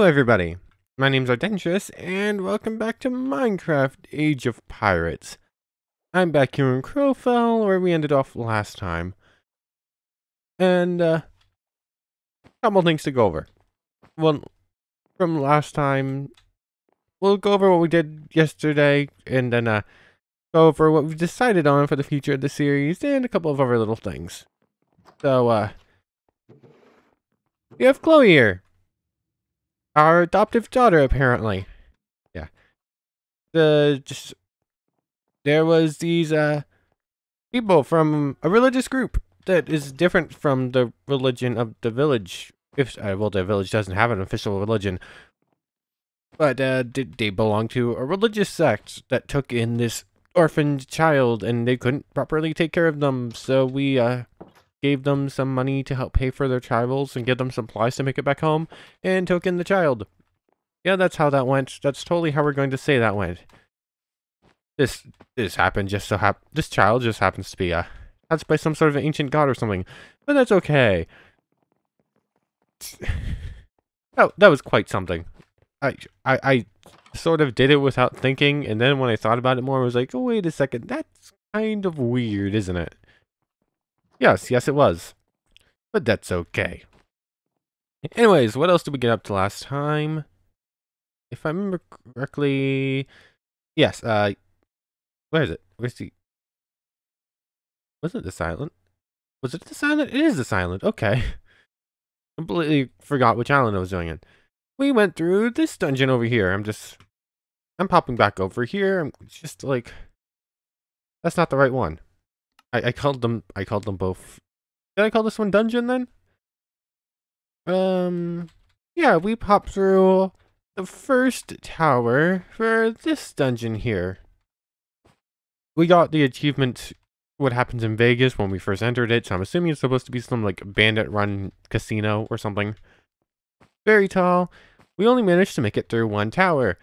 everybody, my name's Ardentious, and welcome back to Minecraft Age of Pirates. I'm back here in Crowfell, where we ended off last time. And, couple things to go over. Well, from last time, we'll go over what we did yesterday, and then, go over what we've decided on for the future of the series, and a couple of other little things. So, we have Chloe here. Our adoptive daughter, apparently. Yeah. There was these, people from a religious group that is different from the religion of the village. Well, the village doesn't have an official religion. But, they belong to a religious sect that took in this orphaned child, and they couldn't properly take care of them, so we, gave them some money to help pay for their travels and give them supplies to make it back home, and took in the child. Yeah, that's how that went. That's totally how we're going to say that went. This happened just so this child just happens to be, that's by some sort of ancient god or something. But that's okay. Oh, that was quite something. I sort of did it without thinking, and then when I thought about it more, I was like, oh, wait a second, that's kind of weird, isn't it? Yes, it was. But that's okay. Anyways, what else did we get up to last time? If I remember correctly... Yes, where is it? Where's the... Was it the silent? Was it the silent? It is the silent, okay. Completely forgot which island I was doing it. We went through this dungeon over here. I'm popping back over here. I'm just like... That's not the right one. I called them both. Did I call this one dungeon then? Yeah, we popped through the first tower for this dungeon here. We got the achievement, what happens in Vegas when we first entered it, so I'm assuming it's supposed to be some like bandit run casino or something. Very tall. We only managed to make it through one tower.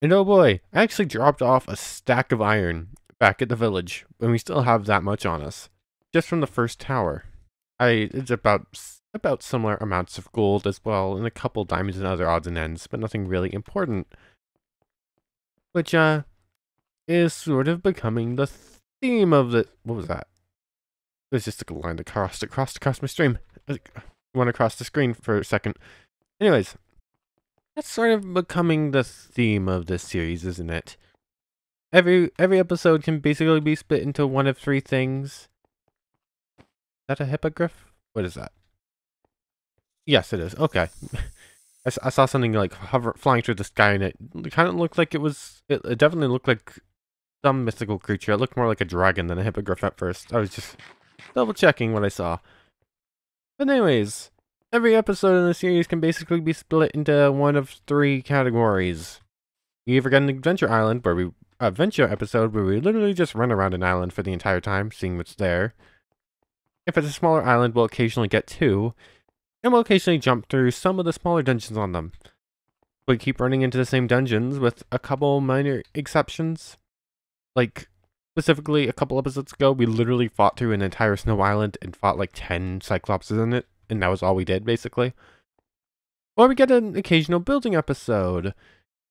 And oh boy, I actually dropped off a stack of iron back at the village, and we still have that much on us, just from the first tower. It's about similar amounts of gold as well, and a couple diamonds and other odds and ends, but nothing really important. Which, is sort of becoming the theme of the... What was that? It was just a line that crossed my stream. I went across the screen for a second. Anyways, that's sort of becoming the theme of this series, isn't it? Every episode can basically be split into one of three things. Is that a hippogriff? What is that? Yes, it is. Okay. I saw something like flying through the sky, and it kind of looked like it definitely looked like some mythical creature. It looked more like a dragon than a hippogriff at first. I was just double checking what I saw. But anyways, every episode in the series can basically be split into one of three categories. You either get an adventure island episode where we literally just run around an island for the entire time, seeing what's there. If it's a smaller island, we'll occasionally get two, and we'll occasionally jump through some of the smaller dungeons on them. We keep running into the same dungeons with a couple minor exceptions. Like, specifically, a couple episodes ago, we literally fought through an entire snow island and fought like 10 cyclopses in it, and that was all we did, basically. Or we get an occasional building episode.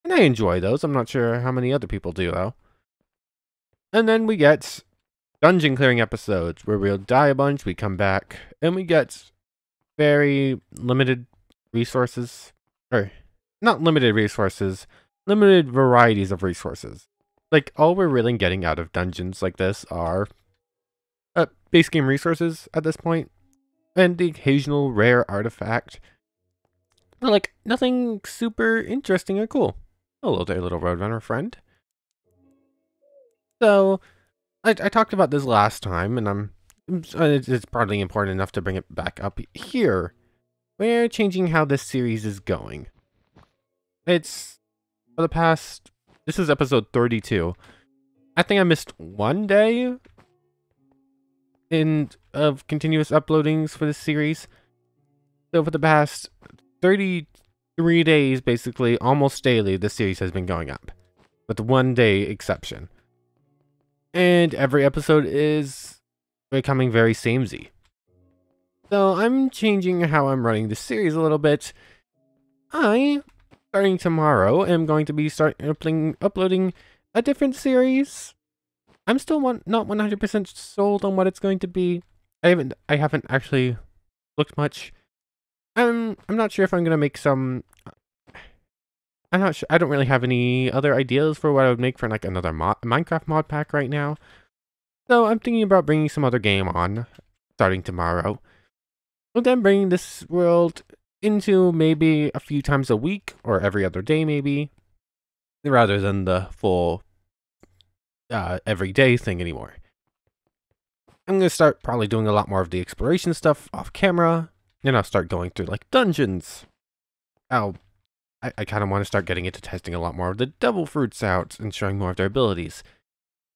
And I enjoy those. I'm not sure how many other people do, though. And then we get dungeon clearing episodes, where we'll die a bunch, we come back, and we get very limited resources. Or, not limited resources, limited varieties of resources. Like, all we're really getting out of dungeons like this are base game resources at this point, and the occasional rare artifact. But, like, nothing super interesting or cool. Hello there, little roadrunner friend. So, I talked about this last time, and it's probably important enough to bring it back up here. We're changing how this series is going. It's, for the past, this is episode 32. I think I missed one day of continuous uploadings for this series. So for the past 33 days, basically, almost daily, this series has been going up. With 1 day exception. And every episode is becoming very samey. So I'm changing how I'm running the series a little bit. I, starting tomorrow, am going to be uploading a different series. I'm still not 100% sold on what it's going to be. I haven't actually looked much. I'm not sure if I'm gonna make some. I'm not sure. I don't really have any other ideas for what I would make for like another Minecraft mod pack right now. So I'm thinking about bringing some other game on, starting tomorrow. And then bringing this world into maybe a few times a week or every other day maybe, rather than the full everyday thing anymore. I'm going to start probably doing a lot more of the exploration stuff off camera, and I'll start going through like dungeons. I kind of want to start getting into testing a lot more of the devil fruits out and showing more of their abilities.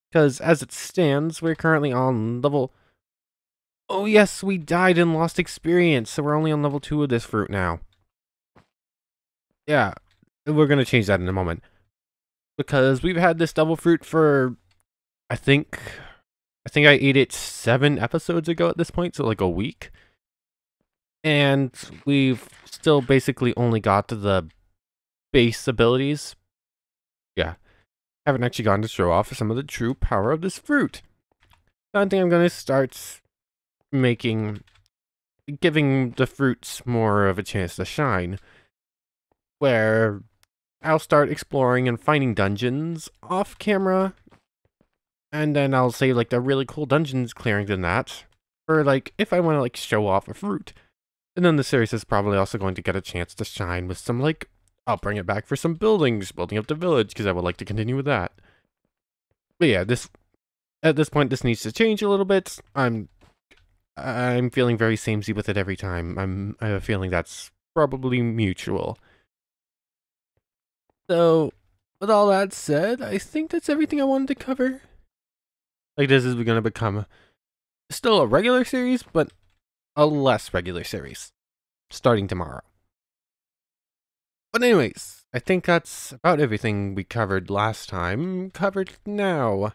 Because as it stands, we're currently on level... Oh yes, we died and lost experience, so we're only on level 2 of this fruit now. Yeah, we're going to change that in a moment. Because we've had this devil fruit for, I think I ate it 7 episodes ago at this point, so like a week. And we've still basically only got to the base abilities. Yeah. Haven't actually gotten to show off some of the true power of this fruit. So I think I'm going to start giving the fruits more of a chance to shine. Where I'll start exploring and finding dungeons off camera. And then I'll say like the really cool dungeons clearing than that. Or like if I want to like show off a fruit. And then the series is probably also going to get a chance to shine with some like, I'll bring it back for some building up the village because I would like to continue with that. But yeah, at this point this needs to change a little bit. I'm feeling very samey with it every time. I have a feeling that's probably mutual. So, with all that said, I think that's everything I wanted to cover. Like this is going to become still a regular series, but a less regular series starting tomorrow. But anyways, I think that's about everything we covered last time covered now.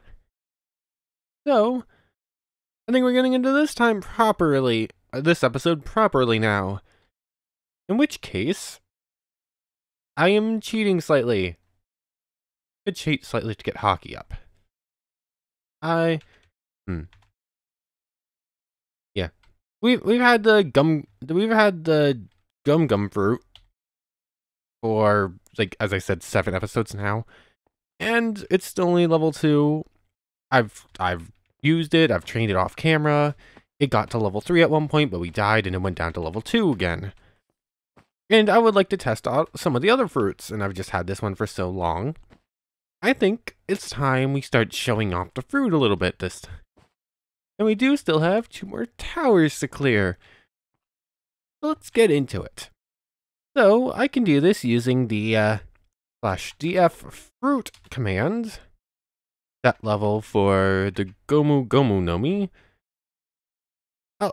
So, I think we're getting into this episode properly now. In which case, I am cheating slightly. I cheat slightly to get hockey up. Yeah. We've had the gum fruit for like, as I said, 7 episodes now. And it's still only level 2. I've used it, I've trained it off camera. It got to level 3 at one point, but we died and it went down to level 2 again. And I would like to test out some of the other fruits, and I've just had this one for so long. I think it's time we start showing off the fruit a little bit this time. And we do still have 2 more towers to clear. So let's get into it. So I can do this using the /df fruit command. That level for the Gomu Gomu Nomi.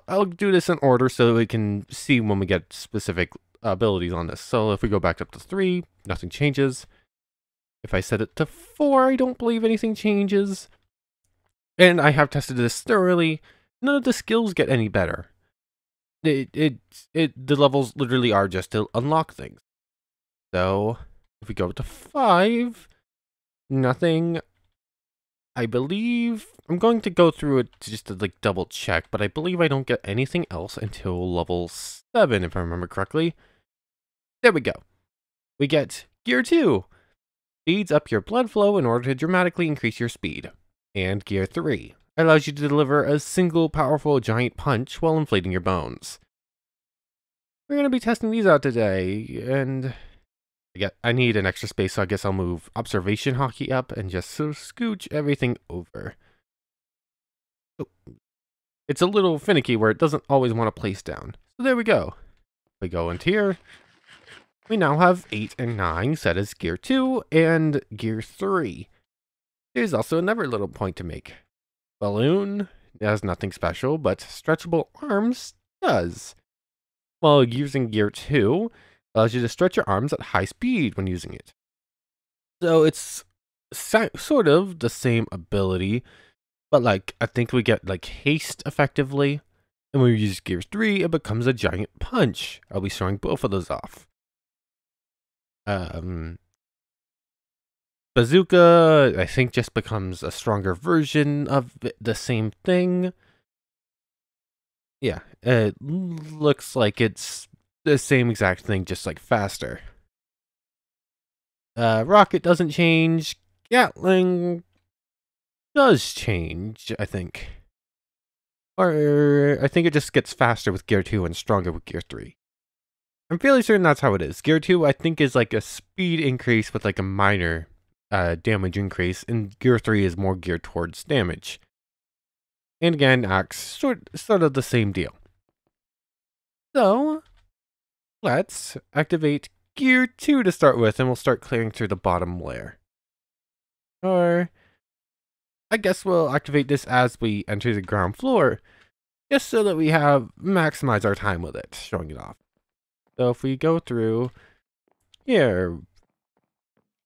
I'll do this in order so we can see when we get specific abilities on this. So if we go back up to 3, nothing changes. If I set it to 4, I don't believe anything changes. And I have tested this thoroughly. None of the skills get any better. The levels literally are just to unlock things. So if we go to 5, nothing. I believe I'm going to go through it just to like double check, but I believe I don't get anything else until level 7, if I remember correctly. There we go. We get Gear 2. Speeds up your blood flow in order to dramatically increase your speed. And Gear 3 allows you to deliver a single powerful giant punch while inflating your bones. We're going to be testing these out today, and I need an extra space, so I guess I'll move Observation Hockey up and just scooch everything over. Oh. It's a little finicky where it doesn't always want to place down. So there we go. We go into here. We now have 8 and 9 set as Gear 2 and Gear 3. There's also another little point to make. Balloon has nothing special, but stretchable arms does. While using Gear 2 allows you to stretch your arms at high speed when using it. So it's sort of the same ability, but like I think we get like haste effectively. And when we use Gear 3, it becomes a giant punch. I'll be showing both of those off. Bazooka, I think, just becomes a stronger version of the same thing. Yeah, it looks like it's the same exact thing, just like faster. Rocket doesn't change. Gatling does change, I think. Or I think it just gets faster with Gear 2 and stronger with Gear 3. I'm fairly certain that's how it is. Gear 2, I think, is like a speed increase with like a minor damage increase, and Gear 3 is more geared towards damage. And again, Axe, sort of the same deal. So, let's activate Gear 2 to start with, and we'll start clearing through the bottom layer. Or, I guess we'll activate this as we enter the ground floor, just so that we maximize our time with it, showing it off. So if we go through here,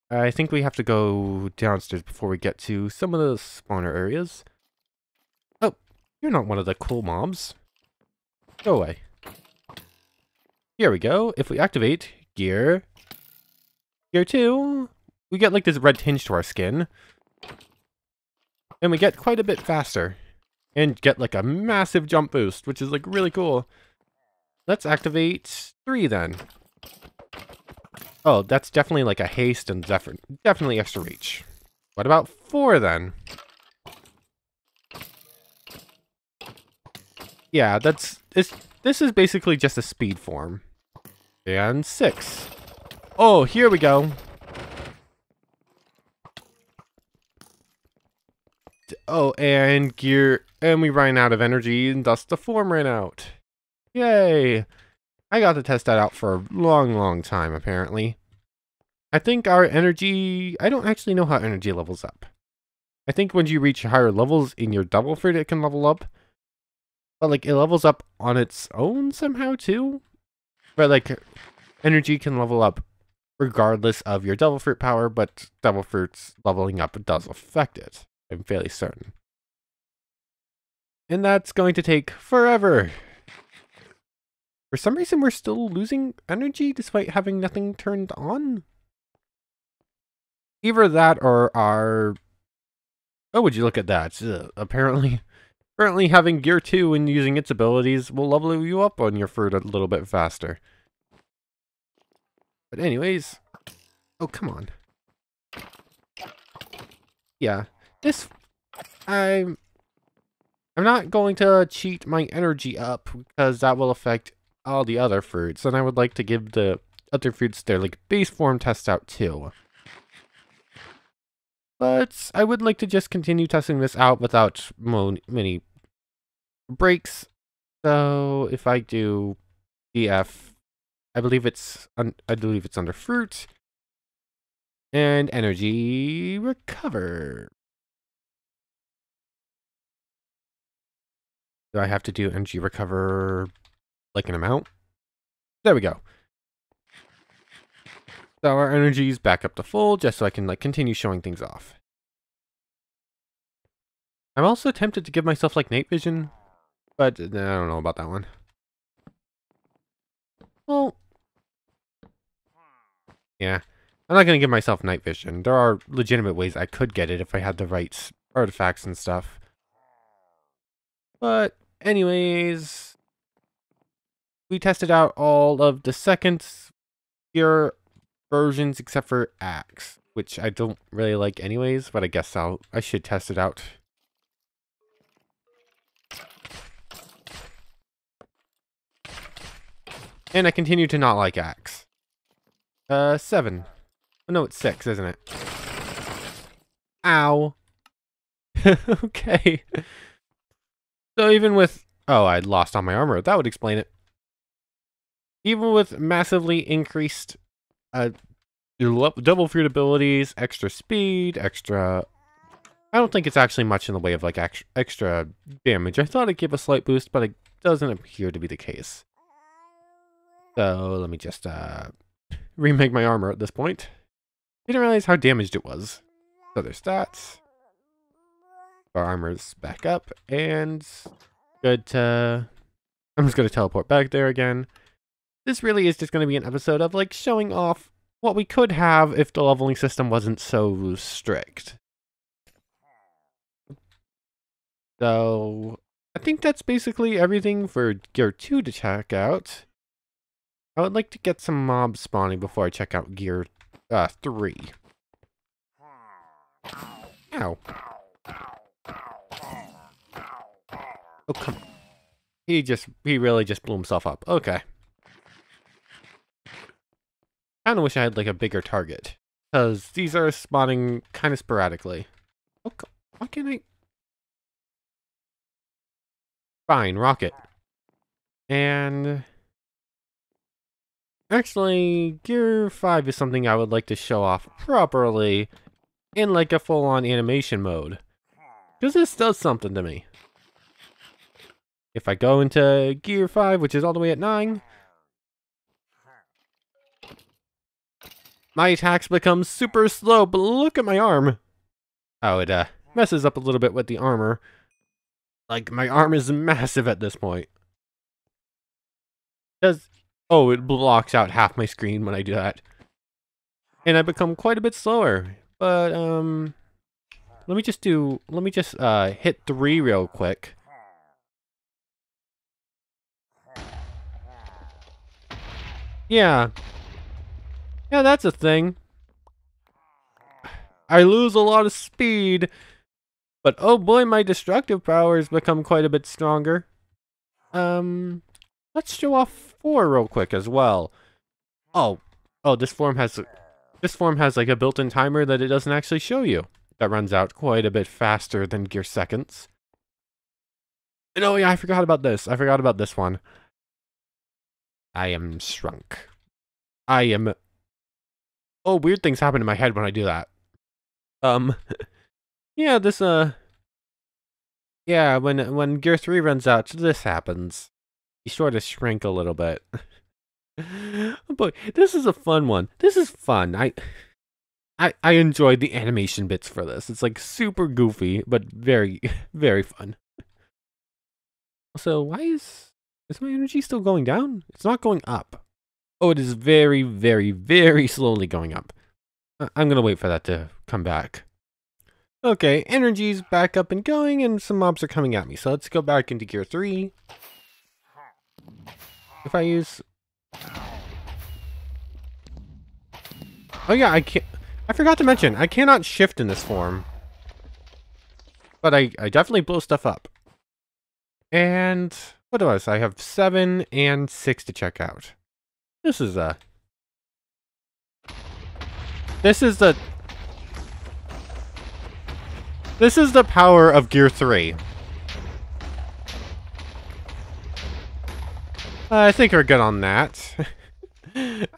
I think we have to go downstairs before we get to some of the spawner areas. Oh, you're not one of the cool mobs. Go away. Here we go. If we activate Gear 2, we get like this red tinge to our skin. And we get quite a bit faster. And get like a massive jump boost, which is like really cool. Let's activate 3 then. Oh, that's definitely like a haste and definitely extra reach. What about 4 then? Yeah, this is basically just a speed form. And 6. Oh, here we go. Oh, and we ran out of energy, and thus the form ran out. Yay! I got to test that out for a long time, apparently. I think our energy... I don't actually know how energy levels up. I think when you reach higher levels in your devil fruit, it can level up. But, like, it levels up on its own somehow, too. But, like, energy can level up regardless of your devil fruit power, but devil fruit's leveling up does affect it. I'm fairly certain. And that's going to take forever. For some reason, we're still losing energy despite having nothing turned on. Either that or our... Oh, would you look at that? Apparently having Gear 2 and using its abilities will level you up on your fruit a little bit faster. But anyways... Oh, come on. Yeah. I'm not going to cheat my energy up because that will affect all the other fruits, and I would like to give the other fruits their like base form test out too. But I would like to just continue testing this out without many breaks. So if I do DF, I believe it's under fruit and energy recover. Do I have to do energy recover like an amount? There we go. So our energy's back up to full, just so I can like continue showing things off. I'm also tempted to give myself like night vision, but I don't know about that one. Well, yeah. I'm not gonna give myself night vision. There are legitimate ways I could get it if I had the right artifacts and stuff. But anyways, we tested out all of the second gear versions except for Axe, which I don't really like anyways, but I guess I should test it out. And I continue to not like Axe. 7. Oh, no, it's 6, isn't it? Ow. Okay. So even with... Oh, I lost all my armor. That would explain it. Even with massively increased double fruit abilities, extra speed, extra... I don't think it's actually much in the way of like extra damage. I thought it'd give a slight boost, but it doesn't appear to be the case. So let me just remake my armor at this point. Didn't realize how damaged it was. Other stats. Our armor's back up, and good to... I'm just going to teleport back there again. This really is just going to be an episode of like showing off what we could have if the leveling system wasn't so strict. So, I think that's basically everything for Gear 2 to check out. I would like to get some mobs spawning before I check out Gear 3. Ow. Oh, come on. He really just blew himself up. Okay. Kinda wish I had, like, a bigger target. Because these are spawning kind of sporadically. Oh, why can't I... Fine, rocket. And... Actually, Gear 5 is something I would like to show off properly in, like, a full-on animation mode. Because this does something to me. If I go into Gear 5, which is all the way at 9... my attacks become super slow, but look at my arm. Oh, it messes up a little bit with the armor. Like, my arm is massive at this point. Oh, it blocks out half my screen when I do that. And I become quite a bit slower. But, let me just hit 3 real quick. Yeah. Yeah, that's a thing. I lose a lot of speed, but oh boy, my destructive powers become quite a bit stronger. Let's show off 4 real quick as well. Oh, this form has like a built-in timer that it doesn't actually show you. That runs out quite a bit faster than Gear Seconds. And oh yeah, I forgot about this. I forgot about this one. I am shrunk. I am... Oh, weird things happen in my head when I do that. Yeah, this, yeah, when Gear 3 runs out, this happens. You sort of shrink a little bit. But this is a fun one. This is fun. I enjoyed the animation bits for this. It's like super goofy, but very, very fun. So why is my energy still going down? It's not going up. Oh, it is very, very, very slowly going up. I'm gonna wait for that to come back. Okay, energy's back up and going, and some mobs are coming at me. So let's go back into Gear 3. If I use... Oh yeah, I forgot to mention, I cannot shift in this form. But I definitely blow stuff up. And... what else? I have 7 and 6 to check out. This is the power of Gear 3. I think we're good on that.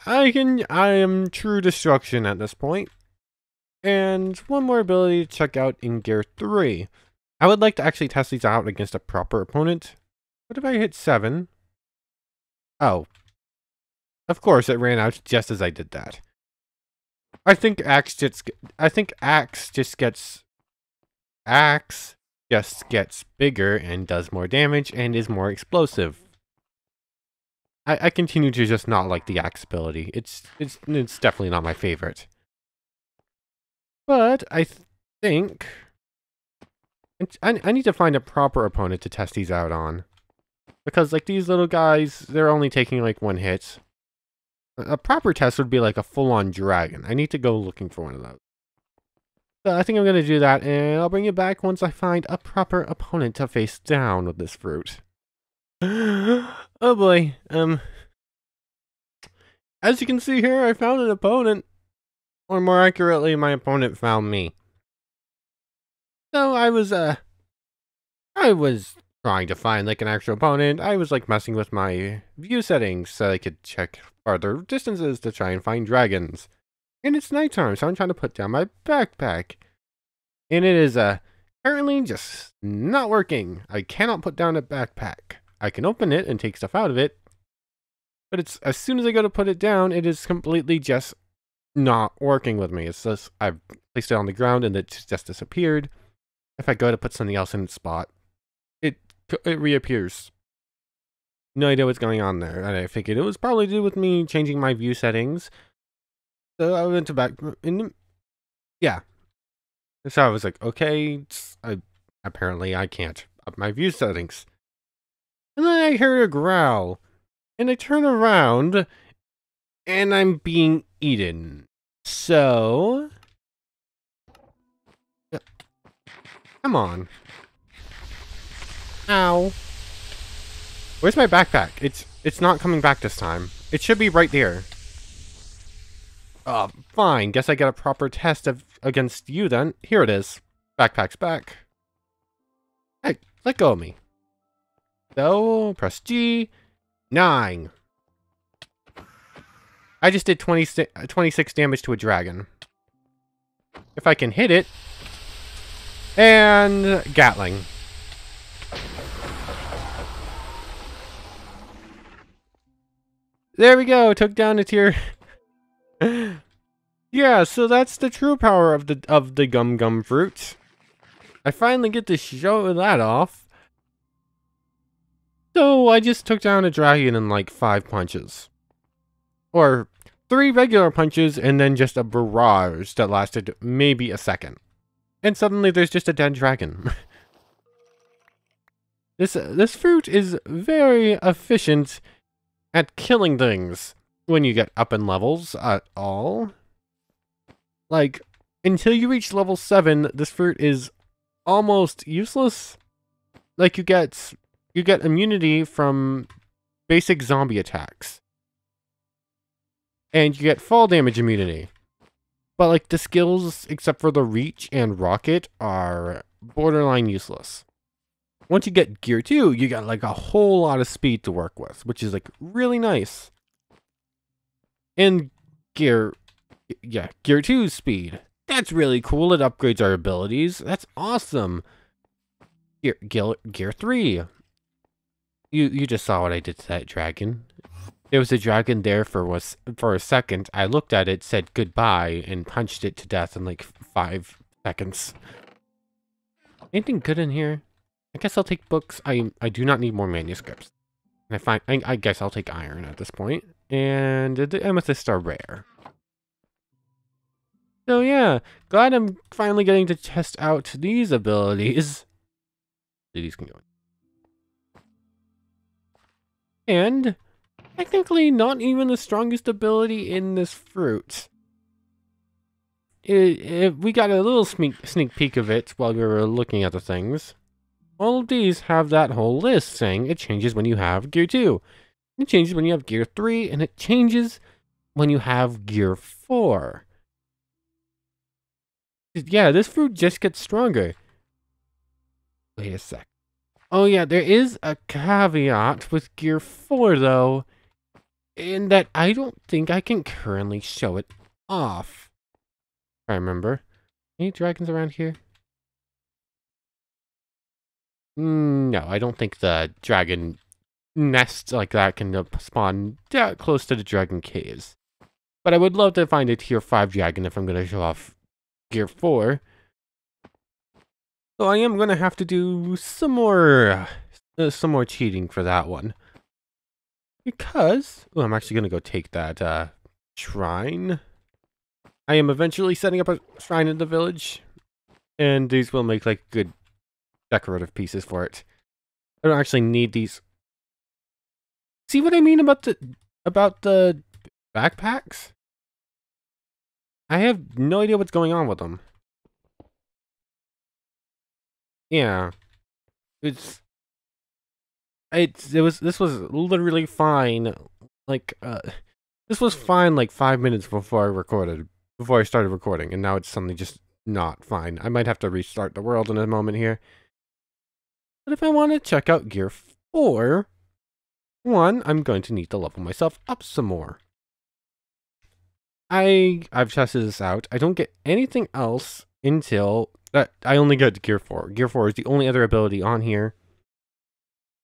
I am true destruction at this point. And one more ability to check out in Gear 3. I would like to actually test these out against a proper opponent. What if I hit 7? Oh. Of course, it ran out just as I did that. I think Axe just gets bigger and does more damage and is more explosive. I continue to just not like the Axe ability. It's definitely not my favorite. But I think I need to find a proper opponent to test these out on. Because like these little guys, they're only taking like 1 hit. A proper test would be like a full-on dragon. I need to go looking for one of those. So I think I'm going to do that, and I'll bring you back once I find a proper opponent to face down with this fruit. Oh boy. As you can see here, I found an opponent. Or more accurately, my opponent found me. So I was trying to find like an actual opponent. I was like messing with my view settings so I could check farther distances to try and find dragons. And it's nighttime, so I'm trying to put down my backpack. And it is currently just not working. I cannot put down a backpack. I can open it and take stuff out of it. But it's as soon as I go to put it down, it is completely just not working with me. It's just I've placed it on the ground and it just disappeared. If I go to put something else in its spot, it reappears. No idea what's going on there. And I figured it was probably to do with me changing my view settings. So I went to back, and yeah. So I was like, okay, apparently I can't up my view settings. And then I heard a growl, and I turn around, and I'm being eaten. So, yeah, come on. Ow. Where's my backpack? It's not coming back this time. It should be right there. Fine. Guess I get a proper test against you then. Here it is. Backpack's back. Hey, let go of me. So, press G. 9. I just did 26 damage to a dragon. If I can hit it. And Gatling. There we go. Took down a tier. Yeah, so that's the true power of the gum gum fruit. I finally get to show that off. So I just took down a dragon in like 5 punches. Or 3 regular punches and then just a barrage that lasted maybe a second. And suddenly there's just a dead dragon. This fruit is very efficient at killing things when you get up in levels at all. Like, until you reach level 7, this fruit is almost useless. Like, you get immunity from basic zombie attacks. And you get fall damage immunity. But, like, the skills, except for the reach and rocket, are borderline useless. Once you get gear 2, you got, like, a whole lot of speed to work with, which is, like, really nice. And gear 2's speed. That's really cool. It upgrades our abilities. That's awesome. Gear 3. You just saw what I did to that dragon. There was a dragon there for a second. I looked at it, said goodbye, and punched it to death in like 5 seconds. Anything good in here? I guess I'll take books. I do not need more manuscripts. And I guess I'll take iron at this point. And the amethysts are rare. So yeah, glad I'm finally getting to test out these abilities. These can go. And technically not even the strongest ability in this fruit. We got a little sneak peek of it while we were looking at the things. All of these have that whole list saying it changes when you have gear 2. It changes when you have gear 3, and it changes when you have gear 4. Yeah, this fruit just gets stronger. Wait a sec. Oh yeah, there is a caveat with gear 4 though, in that I don't think I can currently show it off. If I remember. Any dragons around here? No, I don't think the dragon nests like that can spawn that close to the dragon caves. But I would love to find a tier 5 dragon if I'm going to show off gear 4. So I am going to have to do some more cheating for that one. Because, I'm actually going to go take that shrine. I am eventually setting up a shrine in the village. And these will make like good decorative pieces for it. I don't actually need these. See what I mean about the backpacks? I have no idea what's going on with them. Yeah. This was literally fine. Like this was fine like 5 minutes before I started recording, and now it's suddenly just not fine. I might have to restart the world in a moment here. But if I want to check out gear 4, I'm going to need to level myself up some more. I've tested this out. I don't get anything else until I only get gear 4. Gear 4 is the only other ability on here.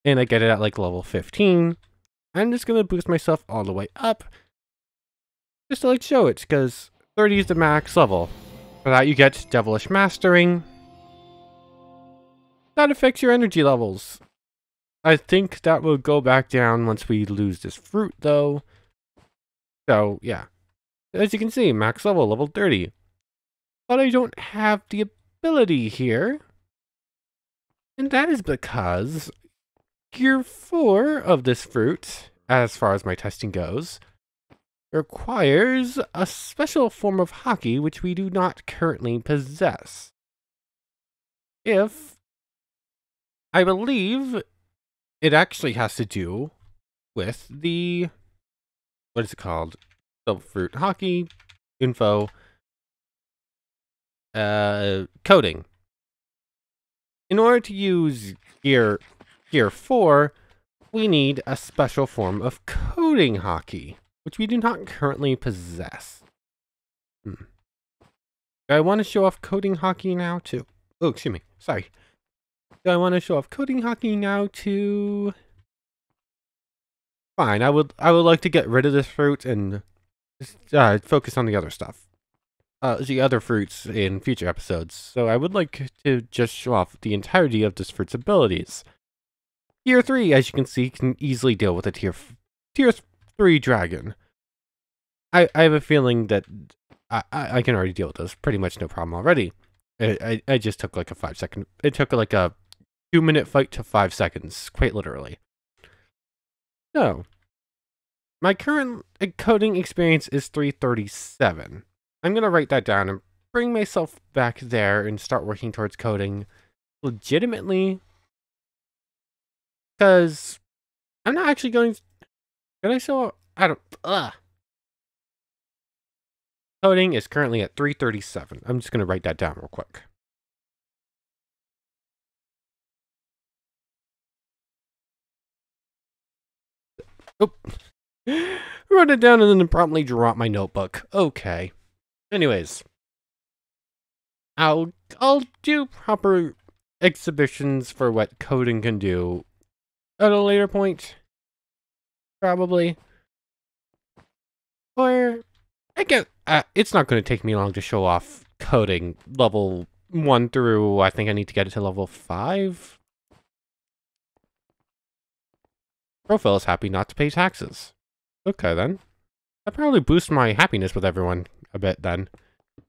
And I get it at like level 15. I'm just going to boost myself all the way up. Just to like show it, because 30 is the max level. For that you get Devilish Mastering. That affects your energy levels. I think that will go back down once we lose this fruit though. So yeah. As you can see, max level, level 30. But I don't have the ability here. And that is because Gear 4 of this fruit, as far as my testing goes, requires a special form of hockey which we do not currently possess. I believe it actually has to do with the, what is it called? The fruit hockey info coding. In order to use gear 4, we need a special form of coding hockey, which we do not currently possess. Do I want to show off coding hockey now too? Oh, excuse me. Sorry. Do I want to show off coding hockey now too? Fine. I would like to get rid of this fruit and focus on the other stuff. The other fruits in future episodes. So I would like to just show off the entirety of this fruit's abilities. Tier 3, as you can see, can easily deal with a tier 3 dragon. I have a feeling that I can already deal with this pretty much no problem already. I just took like a 5-second. It took like a 2-minute fight to 5 seconds, quite literally. So, my current coding experience is 337. I'm going to write that down and bring myself back there and start working towards coding legitimately. Because I'm not actually going to... Can I show... I don't... Coding is currently at 337. I'm just going to write that down real quick. Oh. Wrote it down and then promptly dropped my notebook. Okay. Anyways. I'll do proper exhibitions for what coding can do at a later point. Probably. Or... it's not going to take me long to show off coding level 1 through, I think I need to get it to level 5. Profile is happy not to pay taxes. Okay then. That probably boosts my happiness with everyone a bit then.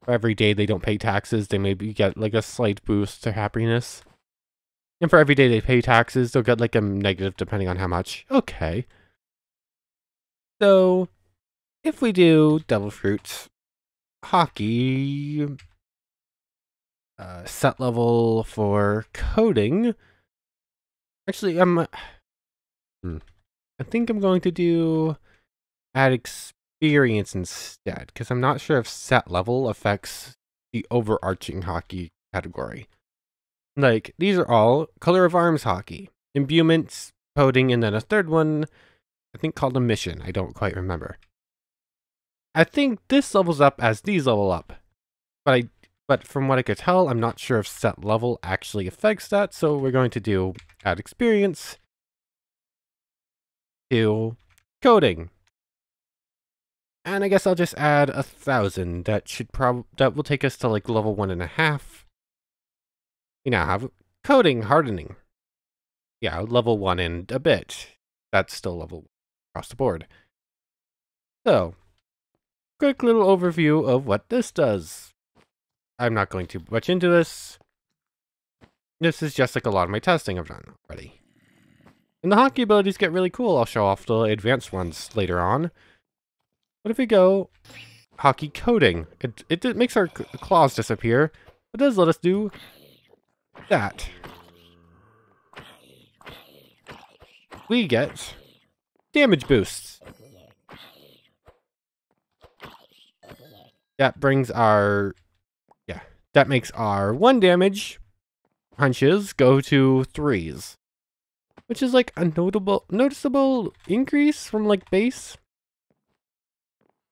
For every day they don't pay taxes, they maybe get like a slight boost to happiness. And for every day they pay taxes, they'll get like a negative depending on how much. Okay. So... if we do devil fruit hockey set level for coding, actually I think I'm going to do add experience instead, because I'm not sure if set level affects the overarching hockey category. Like, these are all color of arms hockey, imbuements, coding, and then a third one, I think called a mission. I don't quite remember. I think this levels up as these level up, but from what I could tell, I'm not sure if set level actually affects that, so we're going to do add experience to coding. And I guess I'll just add 1,000. That will take us to like level 1.5. We now have coding hardening. Yeah, level 1 and a bit. That's still level across the board. So, quick little overview of what this does. I'm not going too much into this. This is just like a lot of my testing I've done already. And the hockey abilities get really cool. I'll show off the advanced ones later on. But if we go hockey coding, it makes our claws disappear. It does let us do that. We get damage boosts. That brings our, that makes our 1 damage punches go to 3s. Which is like a noticeable increase from like base.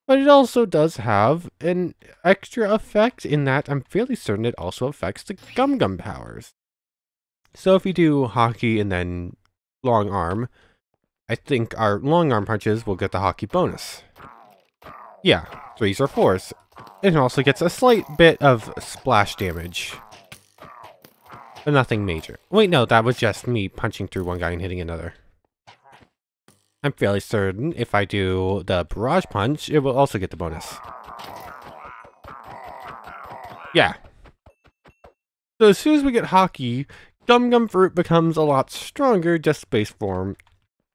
But it also does have an extra effect in that I'm fairly certain it also affects the gum powers. So if we do hockey and then long arm, I think our long arm punches will get the hockey bonus. Yeah, 3s or 4s. It also gets a slight bit of splash damage. But nothing major. Wait, no, that was just me punching through one guy and hitting another. I'm fairly certain if I do the barrage punch, it will also get the bonus. Yeah. So as soon as we get hockey, Gum Gum Fruit becomes a lot stronger just base form.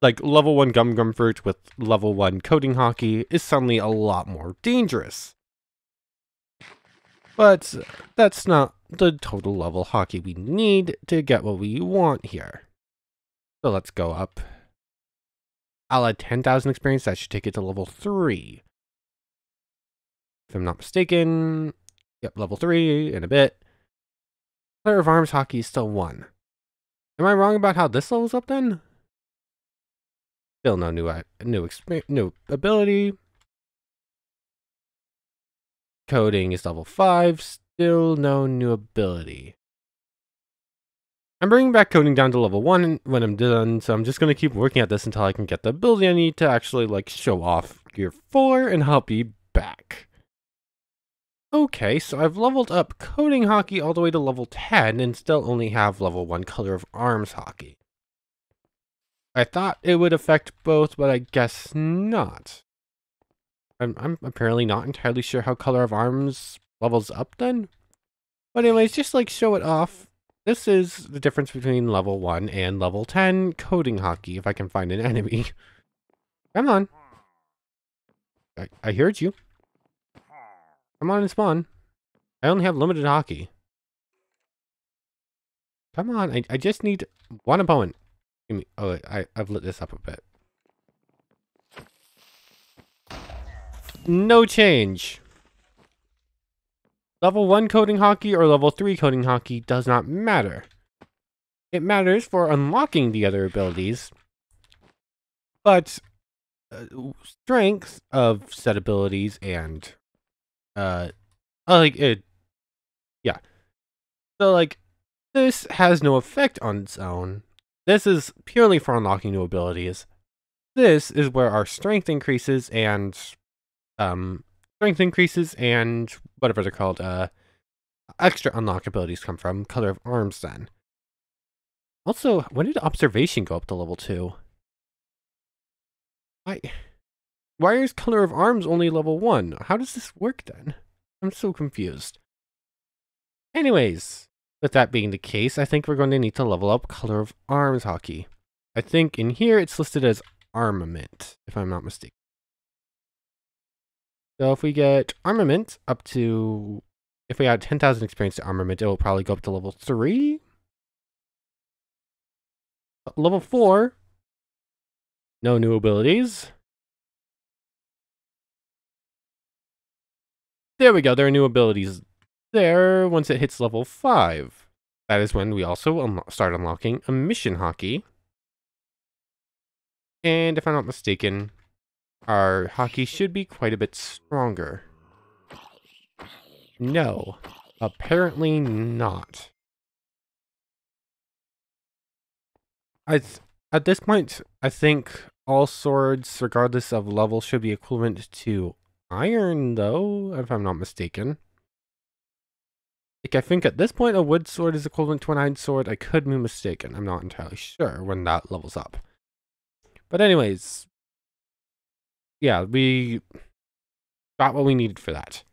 Like level 1 Gum Gum Fruit with level 1 coating hockey is suddenly a lot more dangerous. But that's not the total level hockey we need to get what we want here. So let's go up. I'll add 10,000 experience, that should take it to level 3. If I'm not mistaken, yep, level 3 in a bit. Player of Arms hockey is still 1. Am I wrong about how this levels up then? Still no new ability. Coding is level 5, still no new ability. I'm bringing back coding down to level 1 when I'm done, so I'm just going to keep working at this until I can get the ability I need to actually, like, show off Gear 4, and I'll be back. Okay, so I've leveled up coding hockey all the way to level 10, and still only have level 1 color of arms hockey. I thought it would affect both, but I guess not. I'm apparently not entirely sure how color of arms levels up then. But anyways, just like show it off. This is the difference between level 1 and level 10 coding hockey, if I can find an enemy. Come on. I heard you. Come on and spawn. I only have limited hockey. Come on, I just need one opponent. Give me, oh, I've lit this up a bit. No change. Level 1 coding hockey or level 3 coding hockey does not matter. It matters for unlocking the other abilities, but strength of set abilities and like it, yeah. So like this has no effect on its own. This is purely for unlocking new abilities. This is where our strength increases and whatever they're called, extra unlock abilities come from. Color of arms then. Also, when did observation go up to level 2? Why is color of arms only level 1? How does this work then? I'm so confused. Anyways, with that being the case, I think we're going to need to level up color of arms hockey. I think in here it's listed as armament, if I'm not mistaken. So if we get armament up to, if we add 10,000 experience to armament, it will probably go up to level 3. Level 4, no new abilities. There we go, there are new abilities there once it hits level 5. That is when we also start unlocking a mission hockey. And if I'm not mistaken, our hockey should be quite a bit stronger. No, apparently not. At this point, I think all swords, regardless of level, should be equivalent to iron, though, if I'm not mistaken. Like, I think at this point, a wood sword is equivalent to an iron sword. I could be mistaken. I'm not entirely sure when that levels up. But anyways, yeah, we got what we needed for that.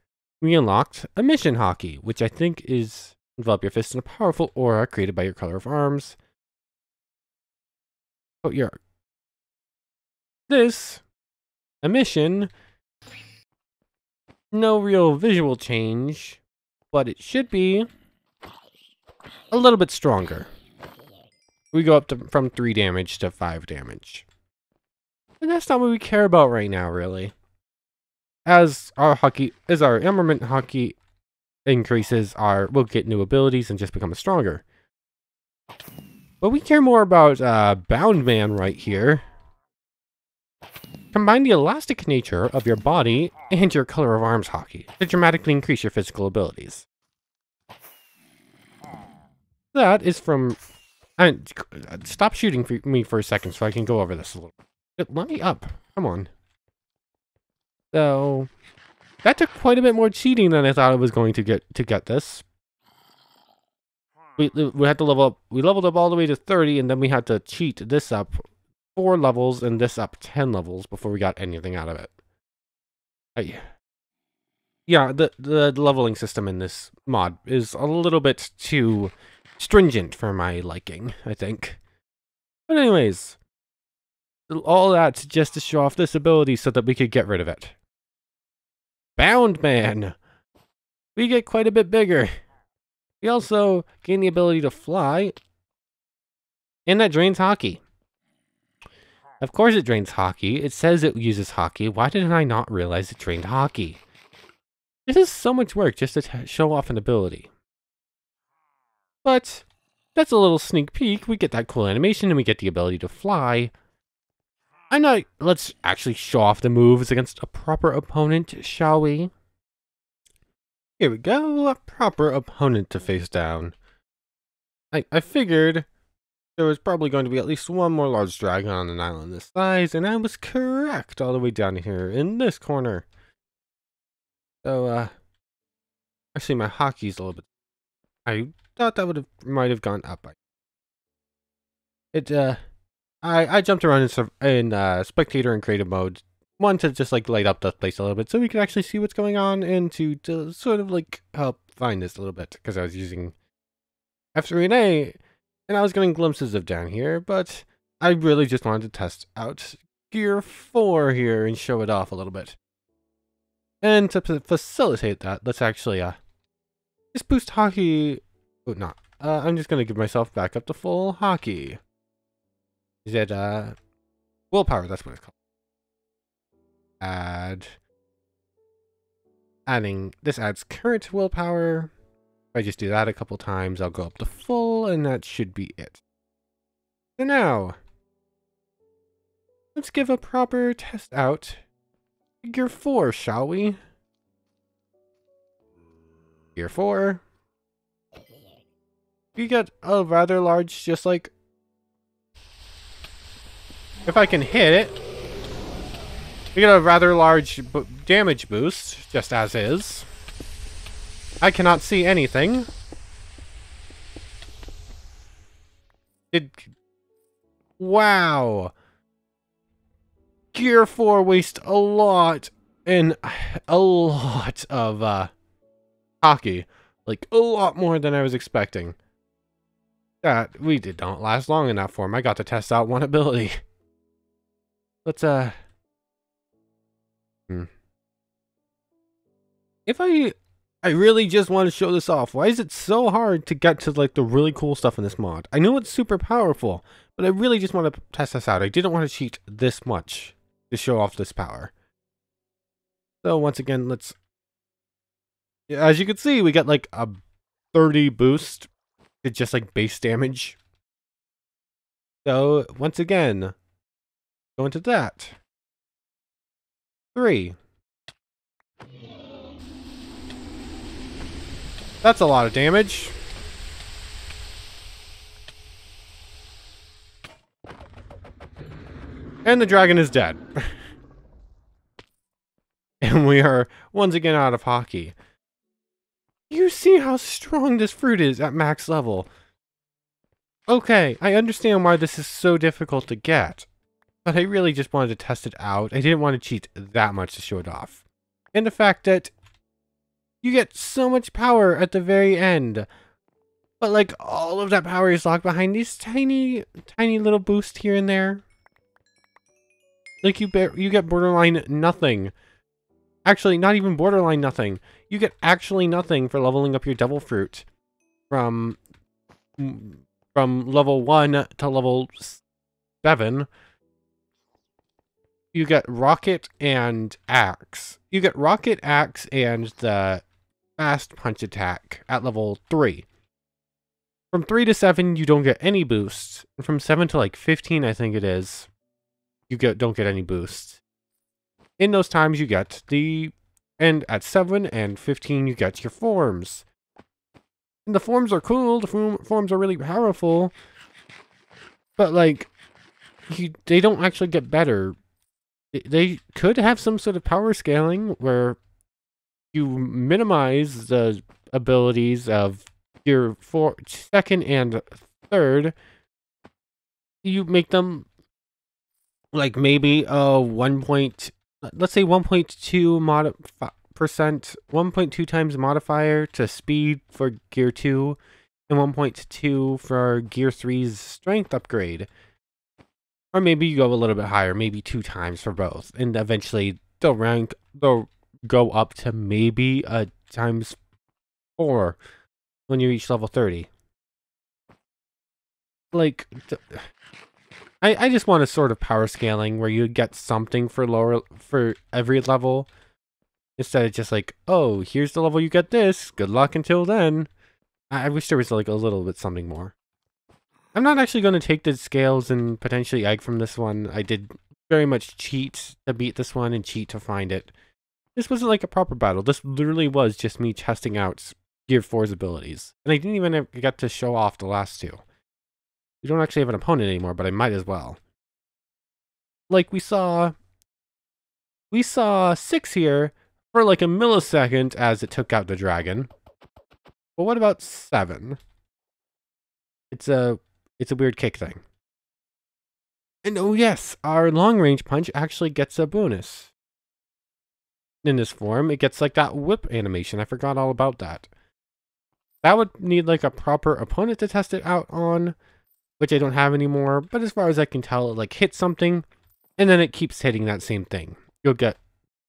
We unlocked a mission hockey, which I think is envelop your fist in a powerful aura created by your color of arms. Oh, a mission, no real visual change, but it should be a little bit stronger. We go up from 3 damage to 5 damage. And that's not what we care about right now, really. As our armament hockey increases, we'll get new abilities and just become stronger. But we care more about Bound Man right here. Combine the elastic nature of your body and your color of arms hockey to dramatically increase your physical abilities. That is from... stop shooting me for a second so I can go over this a little bit. Let me up. Come on. So, that took quite a bit more cheating than I thought it was going to get this. We had to level up. We leveled up all the way to 30, and then we had to cheat this up 4 levels and this up 10 levels before we got anything out of it. Yeah, the leveling system in this mod is a little bit too stringent for my liking, I think. But anyways, all that just to show off this ability so that we could get rid of it. Bound Man! We get quite a bit bigger. We also gain the ability to fly, and that drains hockey. Of course it drains hockey. It says it uses hockey. Why didn't I not realize it drained hockey? This is so much work just to show off an ability. But that's a little sneak peek. We get that cool animation and we get the ability to fly. Let's actually show off the moves against a proper opponent, shall we? Here we go, a proper opponent to face down. I figured there was probably going to be at least one more large dragon on an island this size, and I was correct all the way down here in this corner. So, actually my hockey's a little bit... I thought that might have gone up. I jumped around in spectator and creative mode. One, to just like light up the place a little bit so we could actually see what's going on, and to sort of like help find this a little bit, because I was using F3 and A, and I was getting glimpses of down here, but I really just wanted to test out Gear 4 here and show it off a little bit. And to facilitate that, let's actually just boost hockey. Oh, not. I'm just gonna give myself back up to full hockey. Is it willpower? That's what it's called. Adding this adds current willpower. If I just do that a couple times, I'll go up to full, and that should be it. So now, let's give a proper test out. Gear 4, shall we? Gear 4. You get a rather large, just like... If I can hit it, you get a rather large damage boost, just as is. I cannot see anything. Wow. Gear 4 wastes a lot of hockey. Like, a lot more than I was expecting. That we did not last long in that form. I got to test out one ability. Let's If I really just want to show this off, why is it so hard to get to like the really cool stuff in this mod? I know it's super powerful, but I really just want to test this out. I didn't want to cheat this much to show off this power. So once again, as you can see, we got like a 30 boost to just like base damage. So once again, go into that. 3. That's a lot of damage. And the dragon is dead. And we are once again out of hockey. You see how strong this fruit is at max level. Okay, I understand why this is so difficult to get. But I really just wanted to test it out. I didn't want to cheat that much to show it off. And the fact that you get so much power at the very end. But like all of that power is locked behind these tiny little boosts here and there. Like you get borderline nothing. Actually, not even borderline nothing. You get actually nothing for leveling up your devil fruit from level 1 to level 7. You get rocket and axe. You get rocket, axe, and the fast punch attack at level 3. From 3 to 7, you don't get any boosts. From 7 to like 15, I think it is, you don't get any boosts. In those times, you get and at 7 and 15, you get your forms. And the forms are cool. The forms are really powerful. But like, they don't actually get better. They could have some sort of power scaling where you minimize the abilities of your second and third. You make them like maybe a let's say 1.2 percent, 1.2 times modifier to speed for gear 2 and 1.2 for gear 3's strength upgrade. Or maybe you go a little bit higher, maybe 2 times for both, and eventually they'll go up to maybe a times 4 when you reach level 30. Like, I just want a sort of power scaling where you get something for every level, instead of just like, oh, here's the level you get this, good luck until then. I wish there was like a little bit something more. I'm not actually going to take the scales and potentially egg from this one. I did very much cheat to beat this one and cheat to find it. This wasn't like a proper battle. This literally was just me testing out Gear 4's abilities. And I didn't even get to show off the last two. We don't actually have an opponent anymore, but I might as well. Like we saw 6 here for like a millisecond as it took out the dragon. But what about 7? It's a weird kick thing. And oh yes, our long range punch actually gets a bonus. In this form, it gets like that whip animation. I forgot all about that. That would need like a proper opponent to test it out on, which I don't have anymore. But as far as I can tell, it like hits something, and then it keeps hitting that same thing. You'll get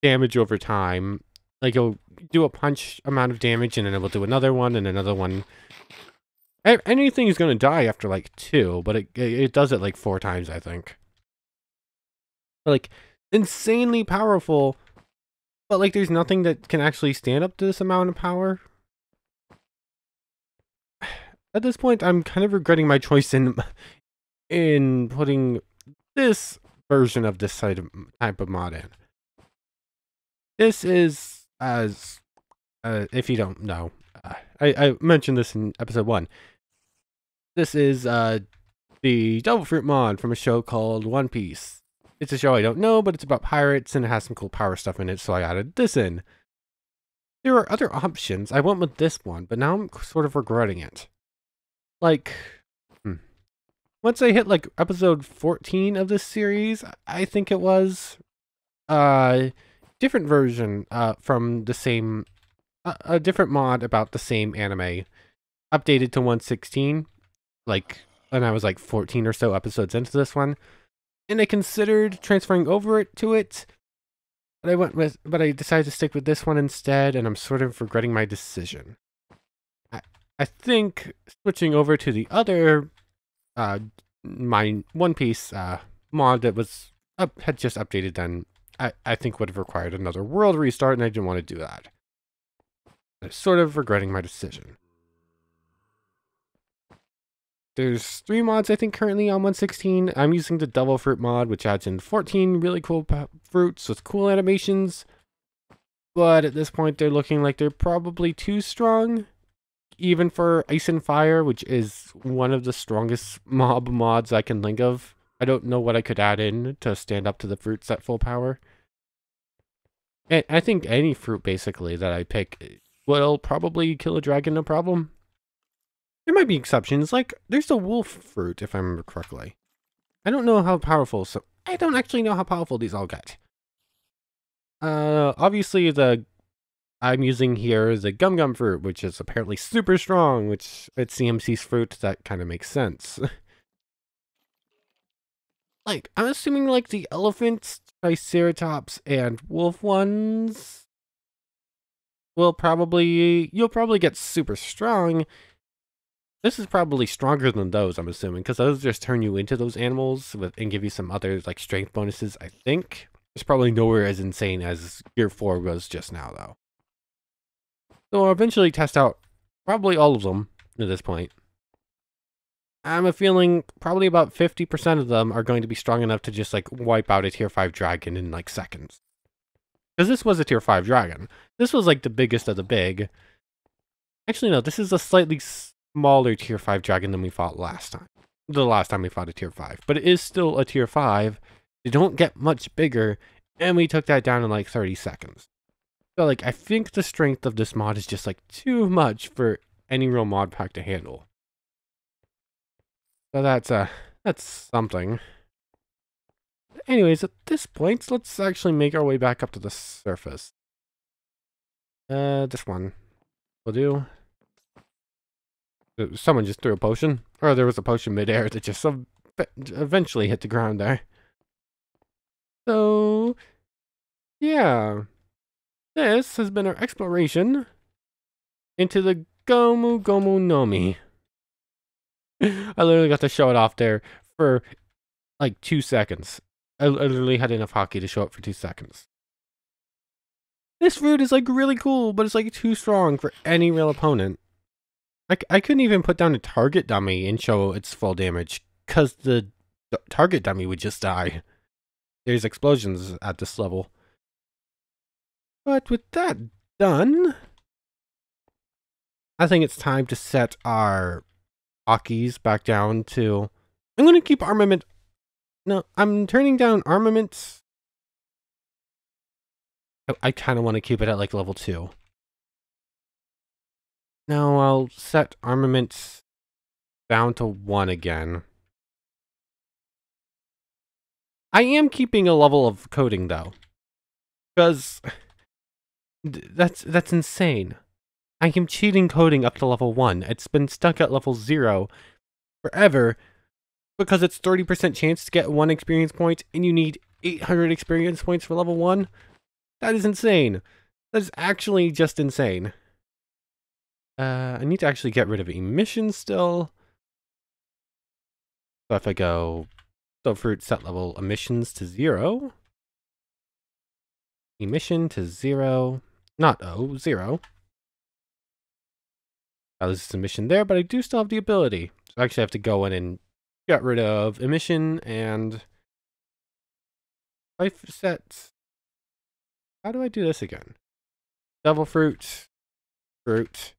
damage over time. Like you'll do a punch amount of damage, and then it will do another one and another one. Anything is going to die after like 2, but it does it like 4 times, I think. Like, insanely powerful, but like there's nothing that can actually stand up to this amount of power. At this point, I'm kind of regretting my choice in putting this version of this type of mod in. This is, as if you don't know, I mentioned this in episode 1. This is the Devil Fruit mod from a show called One Piece. It's a show I don't know, but it's about pirates and it has some cool power stuff in it, so I added this in. There are other options. I went with this one, but now I'm sort of regretting it. Like, once I hit like episode 14 of this series, I think it was, different version from the same, a different mod about the same anime, updated to 116, like, when I was like 14 or so episodes into this one, and I considered transferring over to it, but I decided to stick with this one instead, and I'm sort of regretting my decision. I think switching over to the other, my One Piece mod that was had just updated then, I think would have required another world restart, and I didn't want to do that. I'm sort of regretting my decision. There's 3 mods, I think, currently on 116. I'm using the Devil Fruit mod, which adds in 14 really cool fruits with cool animations. But at this point, they're looking like they're probably too strong. Even for Ice and Fire, which is one of the strongest mods I can think of. I don't know what I could add in to stand up to the fruits at full power. And I think any fruit, basically, that I pick will probably kill a dragon, no problem. There might be exceptions, like there's the wolf fruit, if I remember correctly. I don't know how powerful, so I don't actually know how powerful these all get. Obviously I'm using here the Gum Gum fruit, which is apparently super strong, which it's CMC's fruit, that kind of makes sense. Like, I'm assuming like the elephant, triceratops, and wolf ones you'll probably get super strong. This is probably stronger than those, I'm assuming, because those just turn you into those animals and give you some other like strength bonuses, I think. It's probably nowhere as insane as Gear 4 was just now, though. So I'll eventually test out probably all of them at this point. I'm a feeling probably about 50% of them are going to be strong enough to just like wipe out a tier 5 dragon in like seconds. Because this was a tier 5 dragon. This was like the biggest of the big. Actually, no, this is a slightly smaller tier 5 dragon than we fought last time. The last time we fought a tier 5. But it is still a tier 5. They don't get much bigger. And we took that down in like 30 seconds. So like, I think the strength of this mod is just like too much for any real mod pack to handle. So that's something. anyways, at this point, let's actually make our way back up to the surface. This one will do. Someone just threw a potion. Or there was a potion midair that just eventually hit the ground there. So, yeah. This has been our exploration into the Gomu Gomu Nomi. I literally got to show it off there for like 2 seconds. I literally had enough hockey to show it for 2 seconds. This fruit is like really cool, but it's like too strong for any real opponent. Like, I couldn't even put down a target dummy and show its full damage, because the target dummy would just die. There's explosions at this level. But with that done, I think it's time to set our hockeys back down to... I'm going to keep armament... No, I'm turning down armaments. I kind of want to keep it at like level 2. Now I'll set armaments down to 1 again. I am keeping a level of coding though, because that's insane. I am cheating coding up to level 1. It's been stuck at level 0 forever because it's 30% chance to get 1 experience point and you need 800 experience points for level 1. That is insane. That is actually just insane. I need to actually get rid of emissions still. So if I go fruit set level emissions to 0. Emission to 0. Not 0. Now there's this emission there, but I do still have the ability. So I actually have to go in and get rid of emission and life sets. How do I do this again? Devil fruit. Fruit.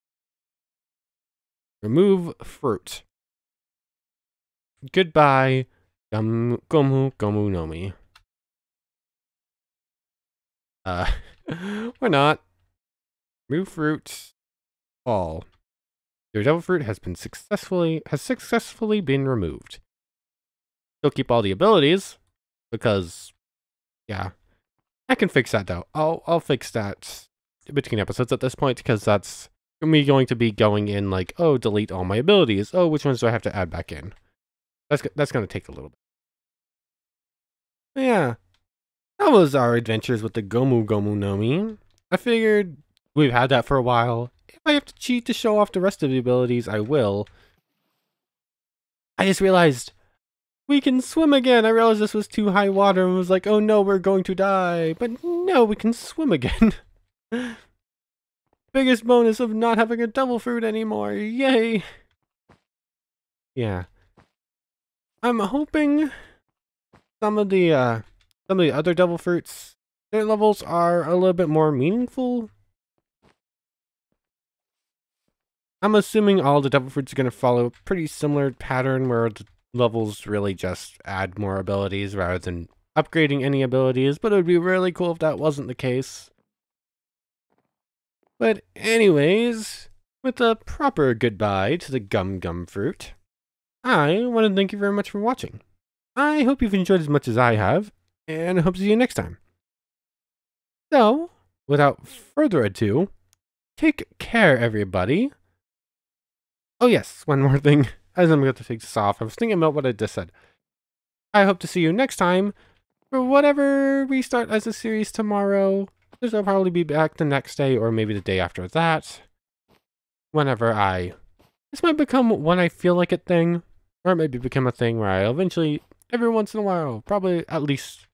Remove fruit. Goodbye. Gomu Gomu Nomi. We're not. Remove fruit. All. Your devil fruit has successfully been removed. Still keep all the abilities, because yeah. I can fix that though. I'll fix that between episodes at this point, because that's me going to be going in like, oh, delete all my abilities. Oh, which ones do I have to add back in? That's going to take a little bit. But yeah, that was our adventures with the Gomu Gomu Nomi. I figured we've had that for a while. If I have to cheat to show off the rest of the abilities, I will. I just realized we can swim again. I realized this was too high water and was like, oh no, we're going to die. But no, we can swim again. Biggest bonus of not having a devil fruit anymore. Yay. Yeah. I'm hoping some of the other devil fruits, their levels are a little bit more meaningful. I'm assuming all the devil fruits are going to follow a pretty similar pattern where the levels really just add more abilities rather than upgrading any abilities, but it would be really cool if that wasn't the case. But anyways, with a proper goodbye to the Gum Gum fruit, I want to thank you very much for watching. I hope you've enjoyed as much as I have, and I hope to see you next time. So, without further ado, take care, everybody. Oh yes, one more thing. As I'm going to take this off, I was thinking about what I just said. I hope to see you next time for whatever we start as a series tomorrow. This will probably be back the next day or maybe the day after that. This might become when I feel like it thing. Or it maybe become a thing where I'll eventually, every once in a while, probably at least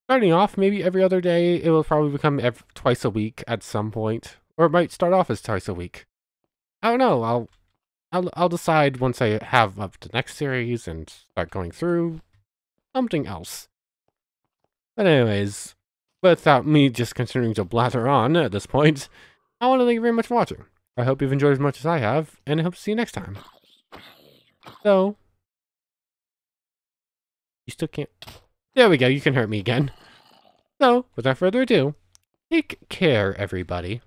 starting off maybe every other day, it will probably become twice a week at some point. Or it might start off as twice a week. I don't know. I'll decide once I have up the next series and start going through something else. But anyways, without me just continuing to blather on at this point, I want to thank you very much for watching. I hope you've enjoyed as much as I have, and I hope to see you next time. So, you still can't... There we go, you can hurt me again. So, without further ado, take care, everybody.